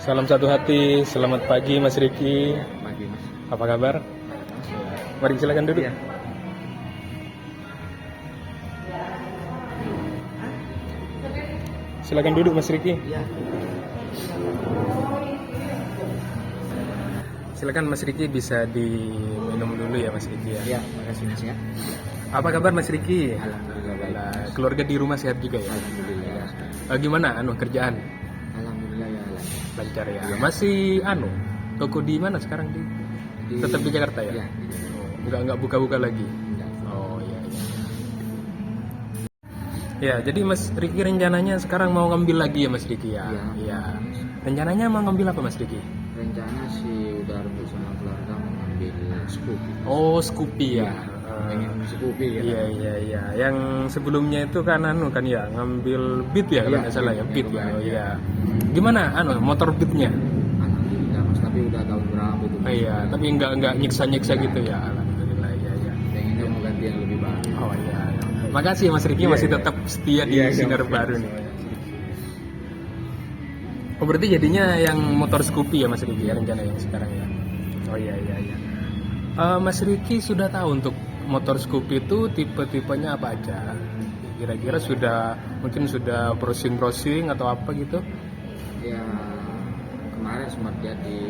Salam satu hati, selamat pagi Mas Riki. Pagi Mas. Apa kabar? Mari silakan duduk. Iya. Silakan duduk Mas Riki. Iya. Silakan Mas Riki, bisa diminum dulu ya Mas Riki ya. Iya, makasih Mas ya. Apa kabar Mas Riki? Alhamdulillah baik. Alhamdulillah. Keluarga di rumah sehat juga ya? Alhamdulillah ya. Gimana kerjaan? Alhamdulillah ya. Lancar ya? Iya. Masih toko di mana sekarang tetap di Jakarta ya? Iya. Oh, nggak buka-buka lagi? Iya. Oh iya. Ya, jadi Mas Riki rencananya sekarang mau ngambil lagi ya Mas Riki ya? Iya. Iya. Rencananya mau ngambil apa Mas Riki? Rencana sih udah rembuk sama keluarga mau ngambil Scoopy. Oh, Scoopy ya. Pengen Scoopy ya. Iya. Yang sebelumnya itu kan ya ngambil Beat ya kalau Iya, nggak salah ya, Beat. Beat ya. Oh iya. Gimana motor Beatnya? Alhamdulillah Mas, tapi udah tahun berapa itu? Iya, tapi nggak nyiksa gitu ya. Alhamdulillah iya. Pengennya mau ganti yang lebih baru. Oh iya. Makasih ya Mas Riki, Iya, masih iya. tetap setia di Iya, Sinar iya. Baru nih. Oh berarti jadinya yang motor Scoopy ya Mas Riki ya rencananya sekarang ya. Oh iya. Mas Riki sudah tahu untuk motor Scoopy itu tipe-tipenya apa aja? Kira-kira mungkin sudah browsing atau apa gitu? Ya kemarin sempat lihat di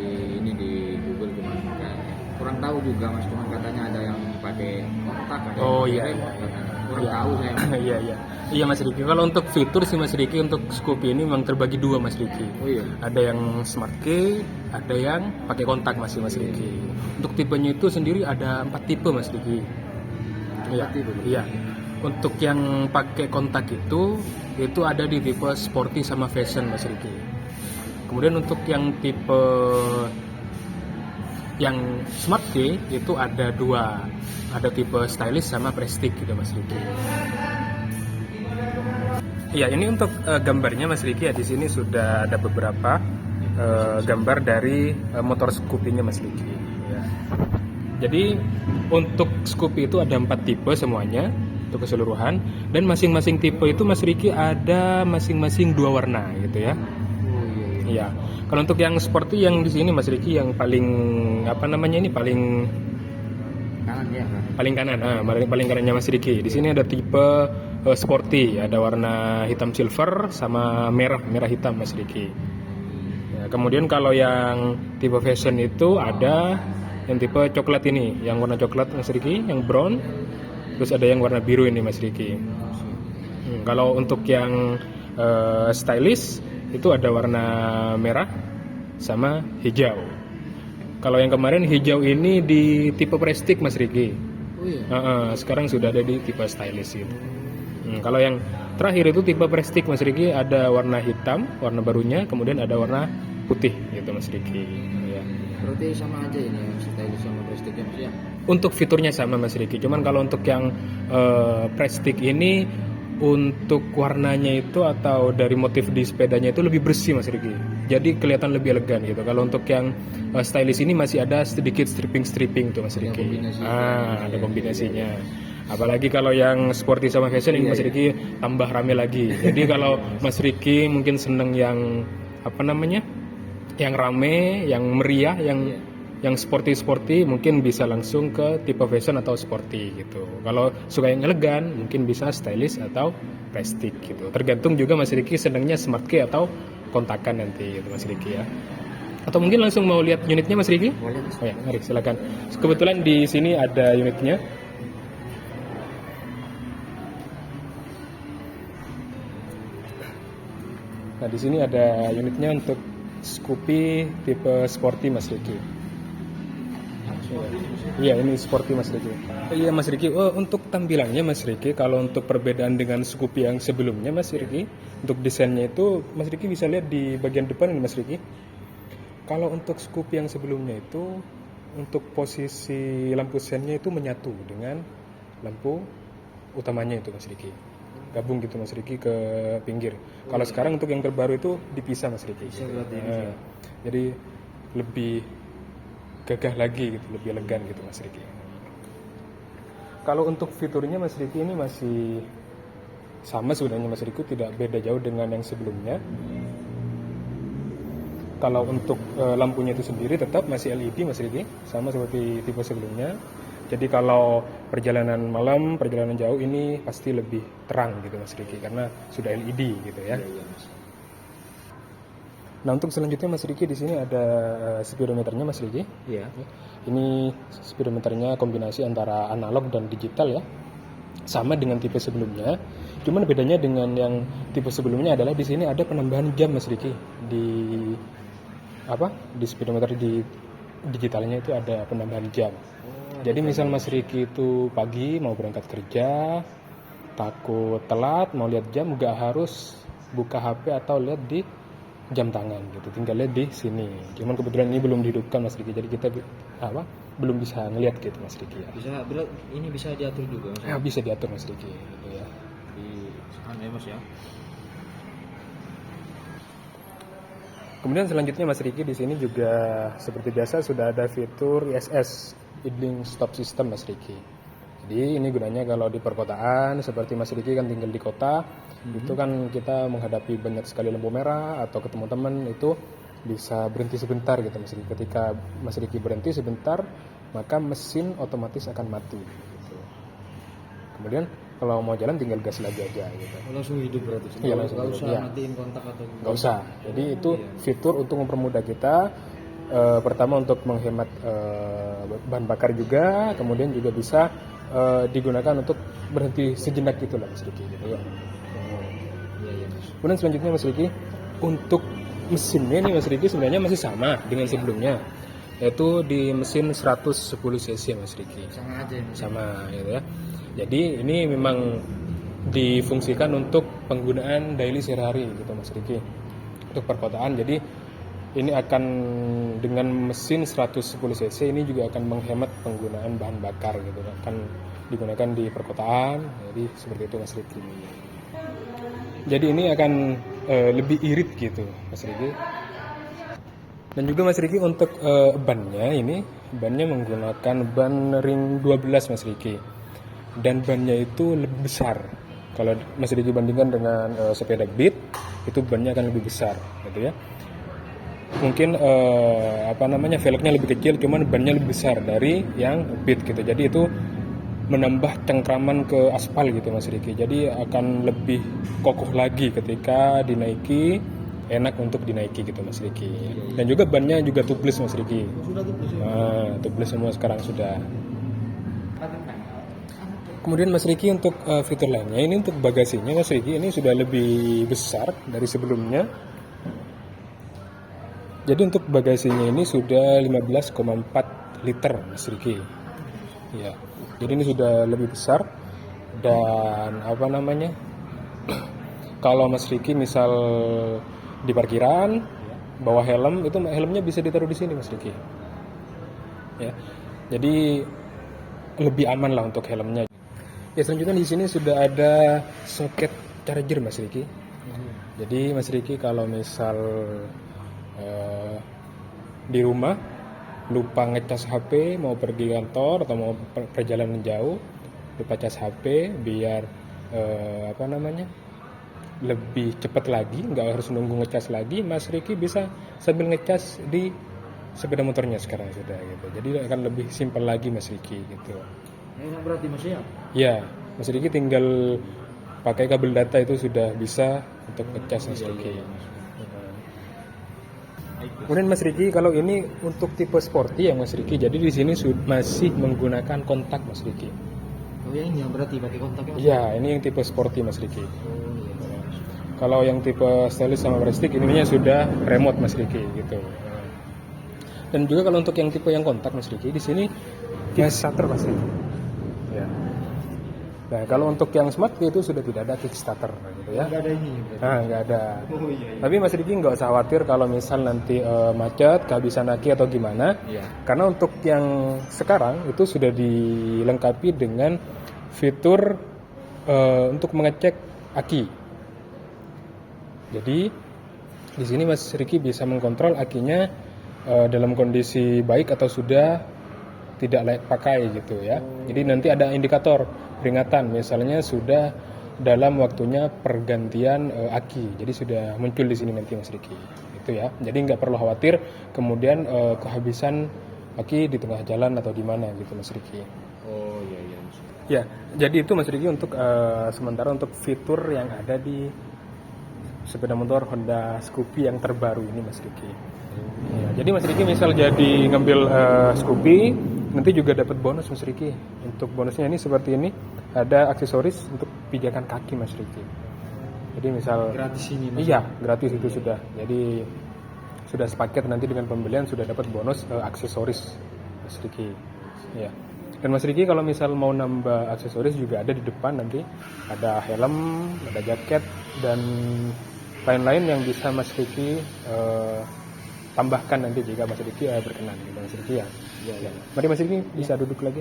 Google kemarin kayaknya. Kurang tahu juga Mas, cuma katanya ada yang pakai kontak, ada Oh yang iya. pakai remote, katanya. Kurang tahu saya. Iya Mas Riki. Kalau untuk fitur sih Mas Riki, untuk Scoopy ini memang terbagi dua Mas Riki. Oh iya. Ada yang Smart Key, ada yang pakai kontak Mas Riki. Untuk tipenya itu sendiri ada 4 tipe Mas Riki. Iya. tipe? Iya. Untuk yang pakai kontak itu ada di tipe sporty sama fashion Mas Riki. Kemudian untuk yang tipe yang Smart Key itu ada 2. Ada tipe stylish sama prestige gitu Mas Riki. Iya, ini untuk gambarnya Mas Riki ya, di sini sudah ada beberapa gambar dari motor Scoopy-nya Mas Riki. Ya. Jadi untuk Scoopy itu ada 4 tipe semuanya untuk keseluruhan, dan masing-masing tipe itu Mas Riki ada masing-masing 2 warna gitu ya. Oh iya. Iya. Kalau untuk yang sporty yang di sini Mas Riki yang paling paling Kanan ya kan. paling kanan, paling kanannya Mas Riki. Di sini ada tipe sporty, ada warna hitam silver sama merah hitam Mas Riki. Ya, kemudian kalau yang tipe fashion itu ada yang tipe coklat ini, yang warna coklat Mas Riki, yang brown. Terus ada yang warna biru ini Mas Riki. Kalau untuk yang stylish itu ada warna merah sama hijau. Kalau yang kemarin hijau ini di tipe prestige Mas Riki. Oh iya. Sekarang sudah ada di tipe stylish itu. Kalau yang terakhir itu tipe prestige Mas Riki, ada warna hitam, warna barunya, kemudian ada warna putih gitu Mas Riki. Ya. Berarti sama aja ini yang stylish sama prestige Mas ya. Untuk fiturnya sama Mas Riki, cuman kalau untuk yang prestige ini untuk warnanya itu atau dari motif di sepedanya itu lebih bersih Mas Riki, jadi kelihatan lebih elegan gitu. Kalau untuk yang stylish ini masih ada sedikit stripping tuh Mas Riki. Ada kombinasinya. Apalagi kalau yang sporty sama fashion ini Mas Riki tambah rame lagi. Jadi kalau Mas Riki mungkin seneng yang yang rame, yang meriah, yang sporty mungkin bisa langsung ke tipe fashion atau sporty gitu. Kalau suka yang elegan mungkin bisa stylish atau prestige gitu. Tergantung juga Mas Riki senangnya Smart Key atau kontakan nanti gitu Mas Riki ya. Atau mungkin langsung mau lihat unitnya Mas Riki? Boleh Mas. Oh ya, mari silakan. Kebetulan di sini ada unitnya. Nah, di sini ada unitnya untuk Scoopy tipe sporty Mas Riki. Iya, ini sporty Mas Riki. Iya Mas Riki, untuk tampilannya Mas Riki, kalau untuk perbedaan dengan Scoopy yang sebelumnya Mas Riki, untuk desainnya itu Mas Riki bisa lihat di bagian depan ini Mas Riki. Kalau untuk Scoopy yang sebelumnya itu, untuk posisi lampu sennya itu menyatu dengan lampu utamanya itu Mas Riki. Gabung gitu Mas Riki ke pinggir. Kalau sekarang untuk yang terbaru itu dipisah Mas Riki. Jadi lebih gagah lagi gitu, lebih elegan gitu Mas Riki. Kalau untuk fiturnya Mas Riki ini masih sama sebenarnya Mas Riki, tidak beda jauh dengan yang sebelumnya. Kalau untuk lampunya itu sendiri tetap masih LED Mas Riki, sama seperti tipe sebelumnya. Jadi kalau perjalanan malam, perjalanan jauh ini pasti lebih terang gitu Mas Riki, karena sudah LED gitu ya. Iya, Mas. Nah, untuk selanjutnya Mas Riki di sini ada speedometernya Mas Riki. Iya. Ini speedometernya kombinasi antara analog dan digital ya. Sama dengan tipe sebelumnya. Cuman bedanya dengan yang tipe sebelumnya adalah di sini ada penambahan jam Mas Riki. Di speedometer di digitalnya itu ada penambahan jam. Jadi misal Mas Riki itu pagi mau berangkat kerja, takut telat, mau lihat jam, nggak harus buka HP atau lihat di jam tangan gitu, tinggal lihat di sini. Cuman kebetulan ini belum dihidupkan Mas Riki, jadi kita belum bisa ngelihat gitu Mas Riki ya. Ini bisa diatur juga, Mas. Ya, bisa diatur Mas Riki gitu ya. Di sana ya, Mas ya. Kemudian selanjutnya Mas Riki di sini juga seperti biasa sudah ada fitur ISS, Idling Stop System Mas Riki. Jadi ini gunanya kalau di perkotaan, seperti Mas Riki kan tinggal di kota, itu kan kita menghadapi banyak sekali lampu merah atau ketemu teman, itu bisa berhenti sebentar gitu Mas Riki. Ketika Mas Riki berhenti sebentar, maka mesin otomatis akan mati gitu. Kemudian kalau mau jalan tinggal gas lagi aja gitu. Langsung hidup berarti. Iya, langsung Nggak hidup, usah iya. matiin kontak atau Nggak usah. Jadi itu fitur untuk mempermudah kita. Pertama untuk menghemat bahan bakar juga, kemudian juga bisa digunakan untuk berhenti sejenak gitu lah Mas Riki gitu ya. Iya, iya, Mas. Kemudian selanjutnya Mas Riki, untuk mesinnya nih Mas Riki sebenarnya masih sama dengan sebelumnya, yaitu di mesin 110 cc Mas Riki. Sama aja ya, Mas. Sama gitu ya. Jadi ini memang difungsikan untuk penggunaan daily sehari-hari gitu Mas Riki, untuk perkotaan. Jadi ini akan dengan mesin 110 cc ini juga akan menghemat penggunaan bahan bakar gitu, akan digunakan di perkotaan. Jadi seperti itu Mas Riki. Jadi ini akan lebih irit gitu Mas Riki. Dan juga Mas Riki untuk bannya menggunakan ban ring 12 Mas Riki. Dan bannya itu lebih besar. Kalau Mas Riki bandingkan dengan sepeda Beat, itu bannya akan lebih besar gitu ya. Mungkin velgnya lebih kecil, cuman bannya lebih besar dari yang Beat gitu. Jadi itu menambah cengkraman ke aspal gitu Mas Riki. Jadi akan lebih kokoh lagi ketika dinaiki, enak untuk dinaiki gitu Mas Riki. Dan juga bannya juga tubeless Mas Riki. Sudah tuh, Mas. Tubeless semua sekarang sudah. Kemudian Mas Riki untuk fitur lainnya, ini untuk bagasinya Mas Riki ini sudah lebih besar dari sebelumnya. Jadi untuk bagasinya ini sudah 15,4 liter Mas Riki. Ya. Jadi ini sudah lebih besar. Dan kalau Mas Riki misal di parkiran bawa helm, itu helmnya bisa ditaruh di sini Mas Riki. Ya. Jadi lebih aman lah untuk helmnya. Ya, selanjutnya di sini sudah ada soket charger Mas Riki. Jadi Mas Riki kalau misal di rumah lupa ngecas HP, mau pergi kantor atau mau perjalanan jauh, lupa cas HP biar lebih cepat lagi, nggak harus nunggu ngecas lagi, Mas Riki bisa sambil ngecas di sepeda motornya sekarang sudah gitu. Jadi akan lebih simpel lagi Mas Riki gitu. Enak berarti Mas ya? Ya, Mas Riki tinggal pakai kabel data itu sudah bisa untuk ngecas Mas Riki. Kemudian Mas Riki kalau ini untuk tipe sporty ya Mas Riki. Jadi di sini masih menggunakan kontak Mas Riki. Oh ya, ini yang berarti pakai kontaknya Mas? Iya, ini yang tipe sporty Mas Riki. Kalau yang tipe stylish sama prestige ininya sudah remote Mas Riki gitu. Dan juga kalau untuk yang tipe yang kontak Mas Riki di sini kickstarter Mas Riki. Ya. Nah, kalau untuk yang smart itu sudah tidak ada kickstarter gitu ya. Nggak ada ini. Nah, nggak ada. Oh iya. Tapi Mas Riki nggak usah khawatir kalau misal nanti macet, kehabisan aki atau gimana. Iya. Karena untuk yang sekarang itu sudah dilengkapi dengan fitur untuk mengecek aki. Jadi di sini Mas Riki bisa mengkontrol akinya dalam kondisi baik atau sudah tidak layak pakai gitu ya. Jadi nanti ada indikator peringatan, misalnya sudah dalam waktunya pergantian aki. Jadi sudah muncul di sini nanti Mas Riki. Itu ya. Jadi nggak perlu khawatir kemudian kehabisan aki di tengah jalan atau di mana gitu Mas Riki. Oh iya iya. Ya, jadi itu Mas Riki untuk sementara untuk fitur yang ada di sepeda motor Honda Scoopy yang terbaru ini Mas Riki. Ya, jadi Mas Riki misal jadi ngambil Scoopy, nanti juga dapat bonus Mas Riki. Untuk bonusnya ini seperti ini, ada aksesoris untuk pijakan kaki Mas Riki. Jadi misal Gratis ini Mas. iya, gratis itu sudah. Jadi sudah sepaket nanti dengan pembelian sudah dapat bonus aksesoris Mas Riki. Ya. Dan Mas Riki kalau misal mau nambah aksesoris juga ada di depan nanti, ada helm, ada jaket dan lain-lain yang bisa Mas Riki tambahkan nanti jika Mas Riki berkenan gitu Mas Riki ya. Iya. Mari Mas Riki bisa duduk lagi.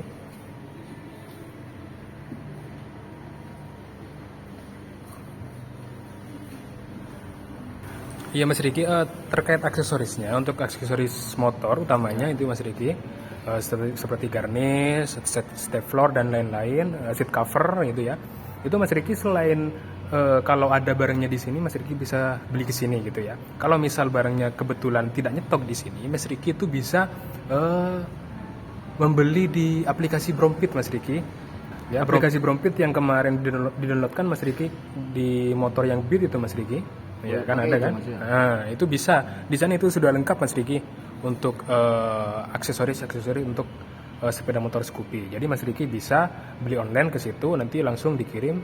Iya Mas Riki, terkait aksesorisnya, untuk aksesoris motor utamanya itu Mas Riki seperti garnish, step floor dan lain-lain, seat cover gitu ya. Itu Mas Riki selain kalau ada barangnya di sini Mas Riki bisa beli ke sini gitu ya. Kalau misal barangnya kebetulan tidak nyetok di sini, Mas Riki itu bisa membeli di aplikasi Brompit Mas Riki. Ya, aplikasi Brompit yang kemarin didownloadkan Mas Riki di motor yang Beat itu Mas Riki. Ya kan ada kan? Nah, itu bisa. Di sana itu sudah lengkap Mas Riki untuk aksesoris untuk sepeda motor Scoopy. Jadi Mas Riki bisa beli online ke situ, nanti langsung dikirim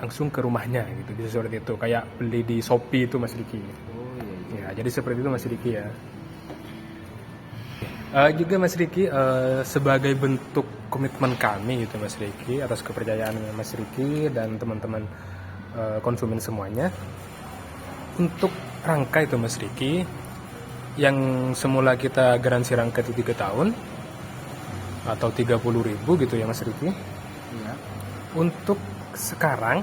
langsung ke rumahnya gitu. Bisa seperti itu. Kayak beli di Shopee itu Mas Riki. Oh iya. Ya, jadi seperti itu Mas Riki ya. Juga Mas Riki sebagai bentuk komitmen kami gitu Mas Riki atas kepercayaan Mas Riki dan teman-teman konsumen semuanya. Untuk rangka itu Mas Riki yang semula kita garansi rangka itu 3 tahun atau 30.000 gitu ya Mas Riki. Iya. Untuk sekarang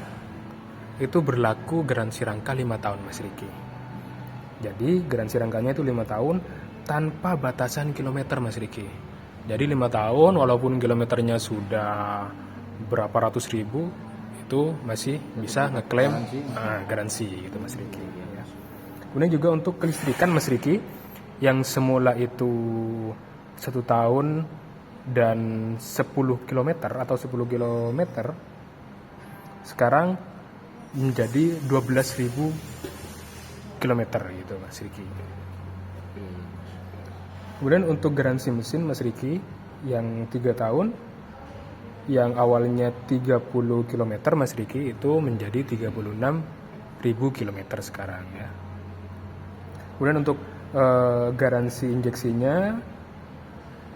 itu berlaku garansi rangka 5 tahun Mas Riki. Jadi garansi rangkanya itu 5 tahun tanpa batasan kilometer Mas Riki. Jadi 5 tahun walaupun kilometernya sudah berapa ratus ribu itu masih bisa ngeklaim garansi gitu Mas Riki. Kemudian juga untuk kelistrikan Mas Riki yang semula itu 1 tahun dan 10 km atau 10 km sekarang menjadi 12.000 km gitu Mas Riki. Kemudian untuk garansi mesin Mas Riki yang 3 tahun yang awalnya 30 km Mas Riki itu menjadi 36.000 km sekarang ya. Kemudian untuk garansi injeksinya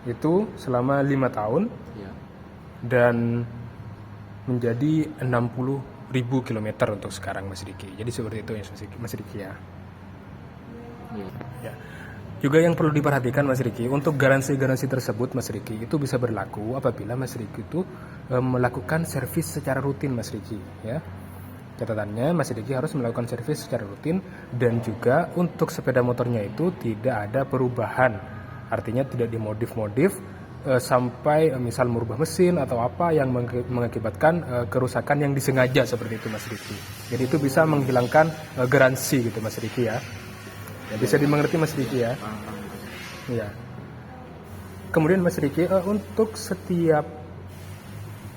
itu selama 5 tahun Iya. dan menjadi 60.000 km untuk sekarang Mas Riki. Jadi seperti itu ya Mas Riki ya. Iya. Ya. Juga yang perlu diperhatikan Mas Riki, untuk garansi-garansi tersebut Mas Riki itu bisa berlaku apabila Mas Riki itu melakukan servis secara rutin Mas Riki ya. Catatannya Mas Riki harus melakukan servis secara rutin dan juga untuk sepeda motornya itu tidak ada perubahan. Artinya tidak dimodif-modif sampai misal merubah mesin atau apa yang mengakibatkan kerusakan yang disengaja seperti itu Mas Riki. Jadi itu bisa menghilangkan garansi gitu Mas Riki ya. Ya, bisa dimengerti Mas Riki ya. Ya. Kemudian Mas Riki untuk setiap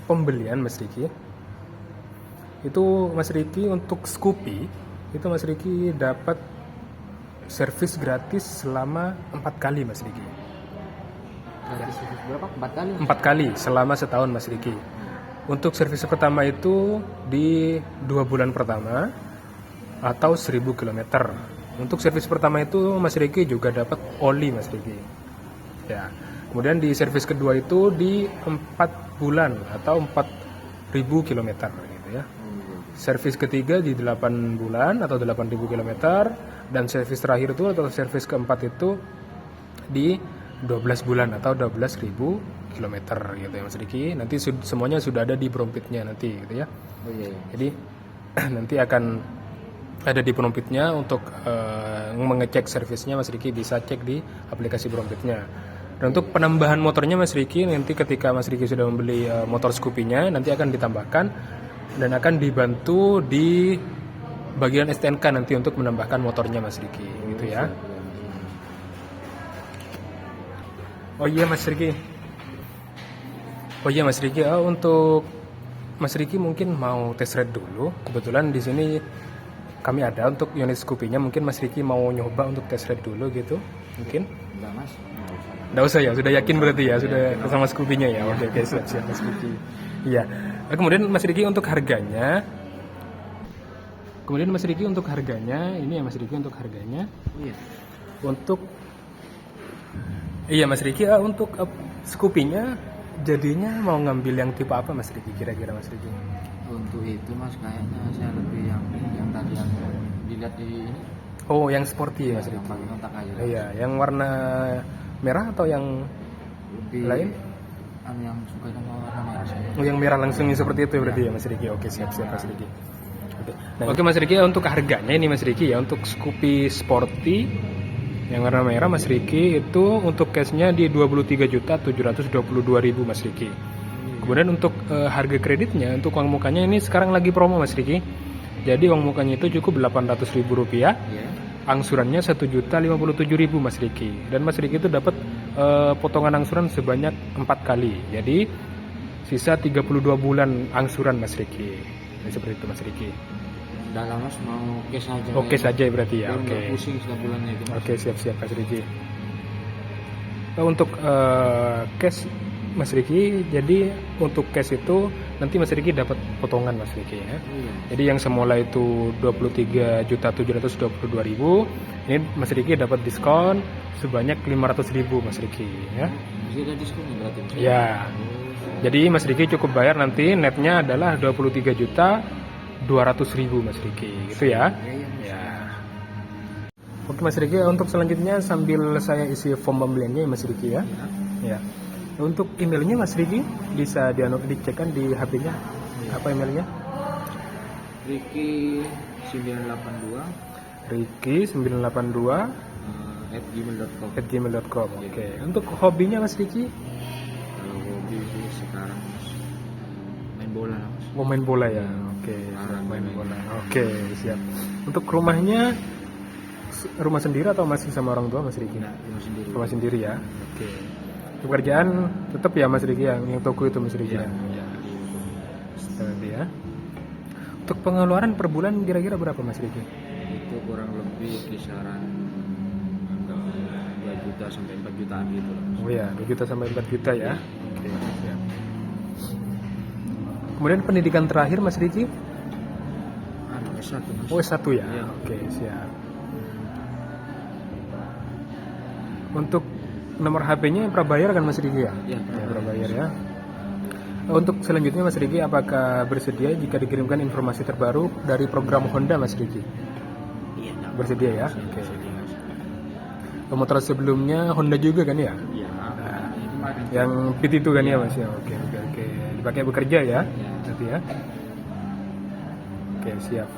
pembelian Mas Riki itu Mas Riki untuk Scoopy itu Mas Riki dapat servis gratis selama 4 kali Mas Riki. Gratis berapa? 4 kali? 4 kali selama setahun Mas Riki. Untuk servis pertama itu di 2 bulan pertama atau 1000 km. Untuk servis pertama itu Mas Riki juga dapat oli Mas Riki. Ya. Kemudian di servis kedua itu di 4 bulan atau 4.000 km gitu ya. Servis ketiga di 8 bulan atau 8.000 km dan servis terakhir itu atau servis keempat itu di 12 bulan atau 12.000 km gitu ya Mas Riki. Nanti semuanya sudah ada di Brompitnya nanti gitu ya. Oh iya. Jadi nanti akan ada di Brompitnya untuk mengecek servisnya Mas Riki bisa cek di aplikasi Brompitnya. Dan untuk penambahan motornya Mas Riki nanti ketika Mas Riki sudah membeli motor Scoopy-nya nanti akan ditambahkan dan akan dibantu di bagian STNK nanti untuk menambahkan motornya Mas Riki, gitu ya. Oh iya Mas Riki. Untuk Mas Riki mungkin mau test ride dulu. Kebetulan di sini kami ada untuk unit Scoopy-nya. Mungkin Mas Riki mau nyoba untuk test ride dulu gitu. Mungkin? Enggak mas. Nggak usah ya, sudah yakin berarti ya, sudah bersama Scoopy-nya ya. Oke, siap Mas Riki. Iya. Kemudian Mas Riki untuk harganya. Ini ya Mas Riki untuk harganya. Iya. Untuk Iya Mas Riki, untuk Scoopy-nya jadinya mau ngambil yang tipe apa Mas Riki kira-kira Mas Riki? Untuk itu mas kayaknya saya lebih yang tadi yang dilihat di ini. Oh, yang sporty ya Mas Yang Riki. pakai kontak aja. Iya, yang warna merah atau yang Lebih lain? yang suka sama warna merah saya. Oh, yang merah langsung seperti itu berarti ya Mas Riki. Oke, siap Mas Riki. Oke Mas Riki, untuk harganya ini Mas Riki ya, untuk Scoopy Sporty yang warna merah Mas Riki itu untuk cashnya di 23.722.000 Mas Riki. Kemudian untuk harga kreditnya, untuk uang mukanya ini sekarang lagi promo Mas Riki. Jadi uang mukanya itu cukup Rp800.000, Iya. angsurannya 1.057.000 Mas Riki. Dan Mas Riki itu dapat potongan angsuran sebanyak 4 kali. Jadi sisa 32 bulan angsuran Mas Riki. Jadi seperti itu Mas Riki. Udah lah mas, mau cash aja. Oke saja berarti ya. Biar Oke. nggak pusing setiap bulannya itu. Mas. Oke, siap Mas Riki. Untuk cash Mas Riki, jadi untuk cash itu nanti Mas Riki dapat potongan Mas Riki ya. Iya. Jadi yang semula itu 23.722.000, ini Mas Riki dapat diskon sebanyak 500.000 Mas Riki ya. Masih ada diskon berarti. Mas? Ya. Jadi Mas Riki cukup bayar nanti netnya adalah 23.200.000 Mas Riki, gitu ya. Iya. Ya. Oke Mas Riki, untuk selanjutnya sambil saya isi form pembeliannya Mas Riki ya. Ya. Untuk emailnya Mas Riki bisa dicekkan di HP-nya. Apa emailnya? Ricky 982 Riki982 @gmail.com. @gmail.com. Oke. Untuk hobinya Mas Riki? Kalau hobi sih sekarang mas main bola lah mas. Mau main bola ya. Oke. Sekarang Main bola. Oke, siap. Untuk rumahnya rumah sendiri atau masih sama orang tua Mas Riki? Nah, rumah sendiri. Rumah sendiri ya. Oke. Pekerjaan tetap ya Mas Riki yang toko itu Mas Riki ya. Iya. Nanti ya. Untuk pengeluaran per bulan kira-kira berapa Mas Riki? Itu kurang lebih kisaran 2 juta sampai 4 jutaan gitu lah. Oh ya, 2 juta sampai 4 juta ya. Oke, siap. Kemudian pendidikan terakhir Mas Riki? S1 mas. Oh, S1 ya. Iya. Oke, siap. Untuk nomor HP-nya prabayar kan Mas Riki ya? Iya, Ya, prabayar ya. Untuk selanjutnya Mas Riki, apakah bersedia jika dikirimkan informasi terbaru dari program Honda Mas Riki? Iya. Bersedia ya? Oke. Motor sebelumnya Honda juga kan ya? Iya. Kemarin. Yang Pit itu kan ya Mas ya? Oke. Dipakai bekerja ya? Iya. Nanti ya. Oke, siap.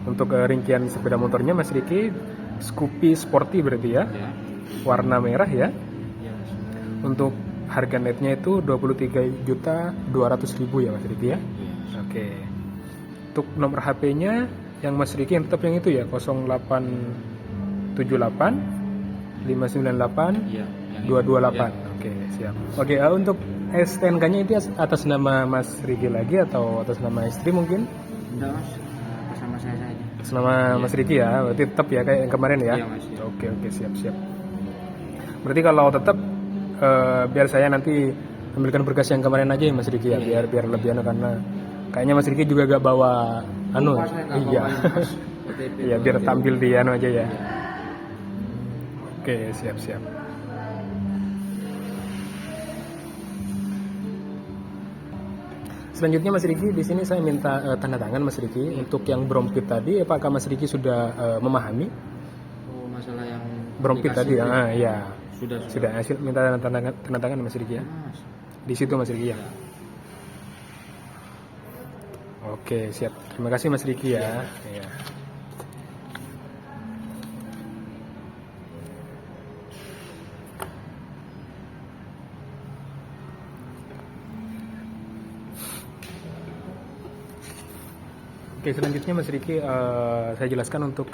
Untuk rincian sepeda motornya Mas Riki, Scoopy Sporty berarti ya? Ya. Warna merah ya. Iya mas. Untuk harga netnya itu 23.200.000 ya Mas Riki ya. Iya. Oke. Untuk nomor HP-nya yang Mas Riki yang tetap yang itu ya 0878 598 Iya. 228. Oke, siap. Oke, untuk STNK-nya itu atas nama Mas Riki lagi atau atas nama istri mungkin? Enggak mas. Bersama saya saja. Atas nama Mas Riki ya. Berarti tetap ya kayak yang kemarin ya. Iya, Mas, iya. Oke, siap. Berarti kalau tetap biar saya nanti ambilkan berkas yang kemarin aja ya Mas Riki ya, biar lebih karena kayaknya Mas Riki juga gak bawa Lupa saya nggak iya. bawa ini, Mas. OTP. Iya, biar tampil di aja ya. Oke, siap. Selanjutnya Mas Riki, di sini saya minta tanda tangan Mas Riki untuk yang brompit tadi. Apakah Mas Riki sudah memahami Oh masalah yang brompit tadi? aplikasi itu. Ya. Sudah. Hasil minta tanda tangan Mas Riki ya. Mas. Di situ Mas Riki ya. Oke, siap. Terima kasih Mas Riki ya. Iya. Oke, selanjutnya Mas Riki, saya jelaskan untuk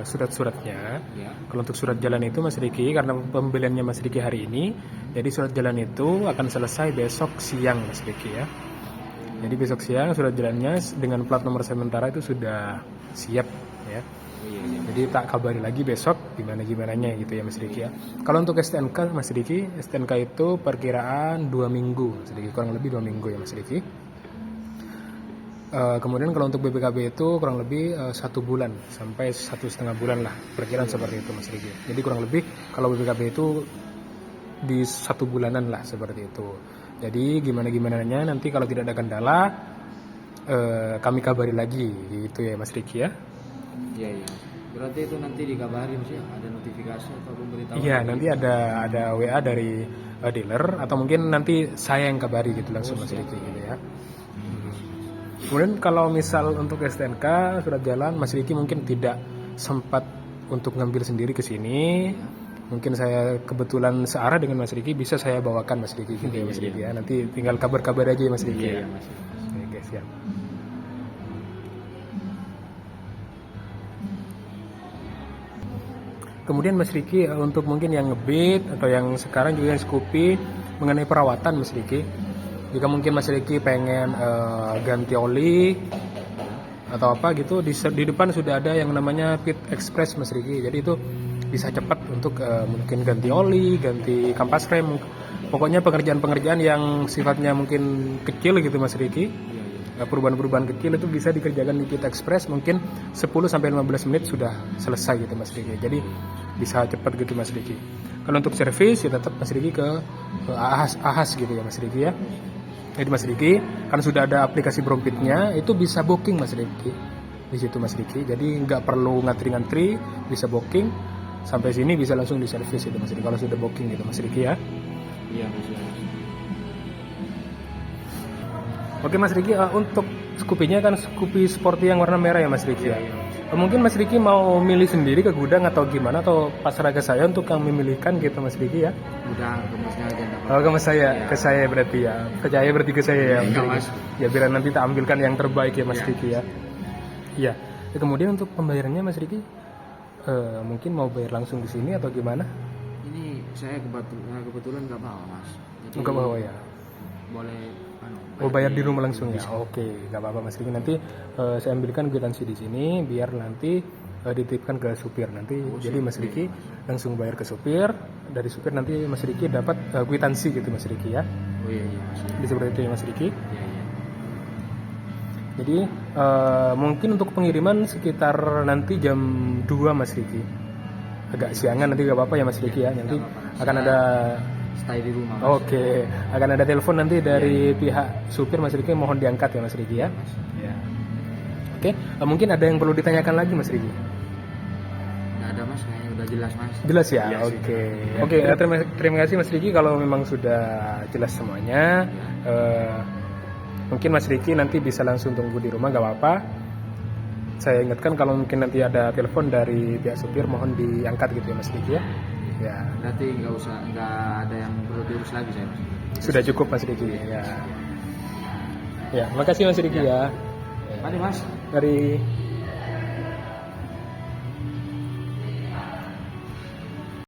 surat-suratnya. Ya. Kalau untuk surat jalan itu Mas Riki, karena pembeliannya Mas Riki hari ini, jadi surat jalan itu akan selesai besok siang Mas Riki ya. Jadi besok siang surat jalannya dengan plat nomor sementara itu sudah siap ya. Iya. Jadi tak kabari lagi besok gimana-gimananya gitu ya Mas Riki ya. Kalau untuk STNK Mas Riki, STNK itu perkiraan 2 minggu Mas Riki, kurang lebih 2 minggu ya Mas Riki. Kemudian kalau untuk BPKB itu kurang lebih 1 bulan sampai 1,5 bulan lah, perkiraan seperti itu Mas Riki. Jadi kurang lebih kalau BPKB itu di 1 bulanan lah seperti itu. Jadi gimana-gimananya nanti kalau tidak ada kendala kami kabari lagi gitu ya Mas Riki ya. Iya. Berarti itu nanti dikabari Mas ya, ada notifikasi atau pemberitahuan? Iya, nanti ada WA dari dealer atau mungkin nanti saya yang kabari gitu langsung Mas Riki gitu ya. Kemudian kalau misal untuk STNK surat jalan Mas Riki mungkin tidak sempat untuk ngambil sendiri ke sini. Mungkin saya kebetulan searah dengan Mas Riki, bisa saya bawakan Mas Riki gitu ya Mas Riki ya. Nanti tinggal kabar-kabar aja ya Mas Riki ya. Mas. Oke, siap. Kemudian Mas Riki untuk mungkin yang ngebit atau yang sekarang juga yang Scoopy mengenai perawatan Mas Riki. Jika mungkin Mas Riki pengen ganti oli atau apa gitu, di depan sudah ada yang namanya Pit Express Mas Riki. Jadi itu bisa cepat untuk mungkin ganti oli, ganti kampas rem. Pokoknya pekerjaan-pekerjaan yang sifatnya mungkin kecil gitu Mas Riki. Perubahan-perubahan kecil itu bisa dikerjakan di Pit Express, mungkin 10 sampai 15 menit sudah selesai gitu Mas Riki. Jadi bisa cepat gitu Mas Riki. Kalau untuk servis ya tetap Mas Riki ke Ahas gitu ya Mas Riki ya. Jadi Mas Riki kan sudah ada aplikasi Brompitnya, itu bisa booking Mas Riki di situ Mas Riki. Jadi nggak perlu ngantri-ngantri, bisa booking sampai sini bisa langsung diservis itu Mas Riki. Kalau sudah booking gitu Mas Riki ya. Iya Mas. Oke Mas Riki, untuk Scoopy-nya kan Scoopy Sporty yang warna merah ya Mas Riki ya. Mungkin Mas Riki mau milih sendiri ke gudang atau gimana, atau pasrah ke saya untuk yang memilihkan gitu Mas Riki ya? Gudang ke Masnya aja. Oh ke Mas saya, ke saya berarti ya. Percaya berarti ke saya ya Mas Iya, Riki. Mas. Ya biar nanti tak ambilkan yang terbaik ya Mas Iya. Riki ya. Iya. Ya, kemudian untuk pembayarannya Mas Riki, mungkin mau bayar langsung di sini atau gimana? Ini saya kebetulan nggak bawa Mas. Jadi Enggak bawa ya. boleh Oh bayar di rumah langsung ya. Oke, nggak apa-apa Mas Riki. Nanti saya ambilkan kwitansi di sini biar nanti dititipkan ke supir nanti. Jadi Mas Riki langsung bayar ke supir. Dari supir nanti Mas Riki dapat kwitansi gitu Mas Riki ya. Oh iya Mas. Jadi seperti itu ya Mas Riki. Iya. Jadi mungkin untuk pengiriman sekitar nanti jam 2 Mas Riki. Agak siangan nanti gak apa-apa ya Mas Riki ya. Nanti akan ada Stay di rumah Mas. Oke, akan ada telepon nanti dari pihak supir Mas Riki, mohon diangkat ya Mas Riki ya. Ya. Oke, mungkin ada yang perlu ditanyakan lagi Mas Riki? Nggak ada Mas, kayaknya udah jelas Mas. Jelas ya? Iya, Oke. Oke, terima kasih Mas Riki kalau memang sudah jelas semuanya. Mungkin Mas Riki nanti bisa langsung tunggu di rumah, gak apa-apa. Saya ingatkan kalau mungkin nanti ada telepon dari pihak supir, mohon diangkat gitu ya Mas Riki ya. Ya. Berarti nggak ada yang perlu diurus lagi saya Mas. Sudah cukup Mas Riki ya. Ya, makasih Mas Riki ya. Mari Mas. Dari